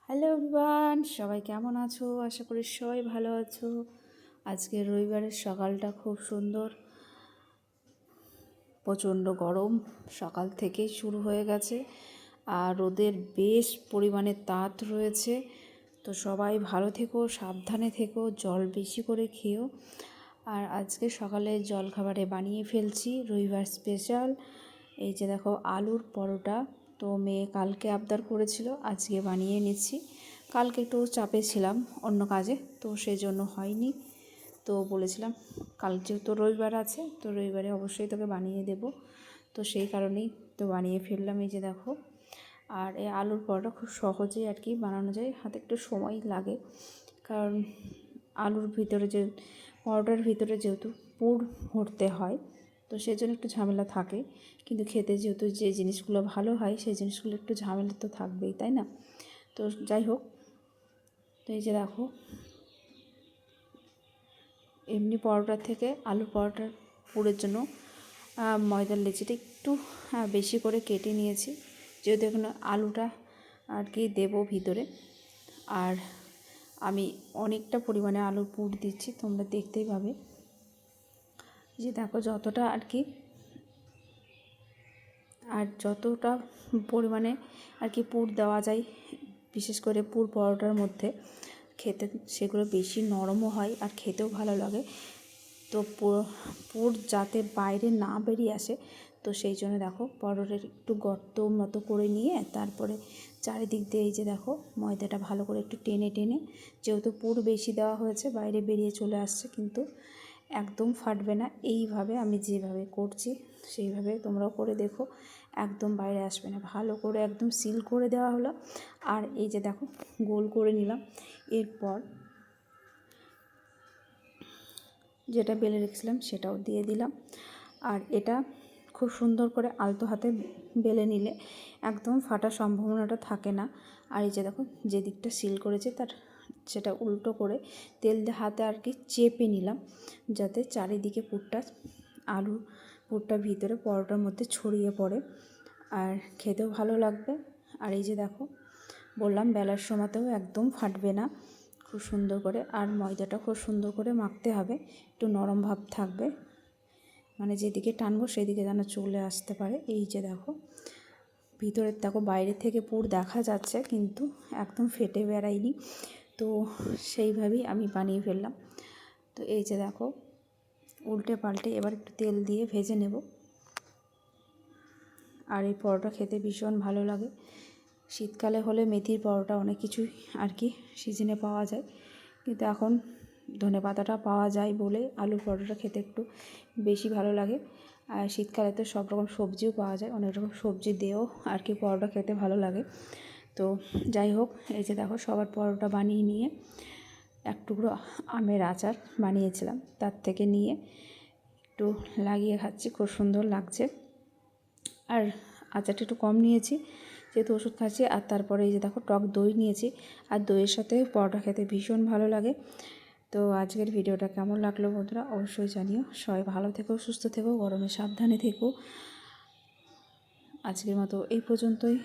Hello everyone, সবাই কেমন আছো? আশা করি সবাই ভালো আছো। আজকে রবিবারের সকালটা খুব সুন্দর। প্রচণ্ড গরম সকাল থেকেই শুরু হয়ে গেছে, আর রোদের বেশ পরিমাণে তাপ রয়েছে। তো সবাই ভালো থেকো, সাবধানে থেকো, জল বেশি করে খেও। আর আজকে সকালে জলখাবারে বানিয়ে ফেলছি রবিবার স্পেশাল। এই যে দেখো, আলুর পরোটা। তো মেয়ে কালকে আবদার করেছিল, আজকে বানিয়ে নিচ্ছি। কালকে একটু চাপে ছিলাম অন্য কাজে, তো সেই জন্য হয়নি। তো বলেছিলাম কাল যেহেতু রবিবার আছে, তো রবিবারে অবশ্যই তোকে বানিয়ে দেব। তো সেই কারণেই তো বানিয়ে ফেললাম। এই যে দেখো, আর এই আলুর পরোটা খুব সহজেই আর কি বানানো যায়, হাতে একটু সময় লাগে। কারণ আলুর ভিতরে যে পরোটার ভিতরে যেহেতু পুর ভরতে হয়, তো সেজন্য একটু ঝামেলা থাকে। কিন্তু খেতে যেহেতু যে জিনিসগুলো ভালো হয়, সেই জিনিসগুলো একটু ঝামেলা তো থাকবেই, তাই না? তো যাই হোক, তো এই যে দেখো, এমনি পরোটার থেকে আলু পরোটার পুরের জন্য ময়দার লেচিটা একটু বেশি করে কেটে নিয়েছি, যেহেতু এখানে আলুটা আর কি দেবো ভিতরে। আর আমি অনেকটা পরিমাণে আলুর পুর দিচ্ছি, তোমরা দেখতেই পাবে। যে দেখো, যতটা আর কি যতটা পরিমাণে আর কি পুর দেওয়া যায়, বিশেষ করে পুর পরোটার মধ্যে খেতে সেগুলো বেশি নরমও হয় আর খেতেও ভালো লাগে। তো পুর যাতে বাইরে না বেরিয়ে আসে, তো সেই জন্য দেখো পরোটার একটু গর্ত মতো করে নিয়ে তারপরে চারিদিক দিয়ে এই যে দেখো ময়দাটা ভালো করে একটু টেনে টেনে, যেহেতু পুর বেশি দেওয়া হয়েছে বাইরে বেরিয়ে চলে আসছে, কিন্তু একদম ফাটবে না। এইভাবে আমি যেভাবে করছি সেইভাবে তোমরাও করে দেখো, একদম বাইরে আসবে না। ভালো করে একদম সিল করে দেওয়া হলো। আর এই যে দেখো, গোল করে নিলাম। এরপর যেটা বেলে রেখেছিলাম সেটাও দিয়ে দিলাম। আর এটা খুব সুন্দর করে আলতো হাতে বেলে নিলে একদম ফাটার সম্ভাবনাটা থাকে না। আর এই যে দেখো, যে দিকটা সিল করেছে তার সেটা উল্টো করে তেল দিয়ে হাতে আর কি চেপে নিলাম, যাতে চারিদিকে আলুর পুরটা ভিতরে পরোটার মধ্যে ছড়িয়ে পড়ে, আর খেতেও ভালো লাগবে। আর এই যে দেখো, বললাম বেলার সময়তেও একদম ফাটবে না, খুব সুন্দর করে। আর ময়দাটা খুব সুন্দর করে মাখতে হবে, একটু নরম ভাব থাকবে, মানে যেদিকে টানবো সেদিকে যেন চলে আসতে পারে। এই যে দেখো, ভিতরের দেখো বাইরে থেকে পুর দেখা যাচ্ছে, কিন্তু একদম ফেটে বেড়ায়নি। তো সেইভাবেই আমি বানিয়ে ফেললাম। তো এই যে দেখো, উল্টে পাল্টে এবার একটু তেল দিয়ে ভেজে নেব। আর এই পরোটা খেতে ভীষণ ভালো লাগে। শীতকালে হলে মেথির পরোটা অনেক কিছুই আর কি সিজনে পাওয়া যায়, কিন্তু এখন ধনেপাতাটা পাওয়া যায় বলে আলুর পরোটা খেতে একটু বেশি ভালো লাগে। আর শীতকালে তো সব রকম সবজিও পাওয়া যায়, অনেক রকম সবজি দিয়েও আর কি পরোটা খেতে ভালো লাগে। তো যাই হোক, এই যে দেখো, সবার পরোটা বানিয়ে নিয়ে এক টুকরো আমের আচার বানিয়েছিলাম, তার থেকে নিয়ে একটু লাগিয়ে খাচ্ছি, খুব সুন্দর লাগছে। আর আচারটা একটু কম নিয়েছি যেহেতু ওষুধ খাচ্ছি। আর তারপরে এই যে দেখো, টক দই নিয়েছি, আর দইয়ের সাথে পরোটা খেতে ভীষণ ভালো লাগে। তো আজকের ভিডিওটা কেমন লাগলো বন্ধুরা অবশ্যই জানিও। সবাই ভালো থেকো, সুস্থ থেকো, গরমে সাবধানে থেকো। আজকের মতো এই পর্যন্তই।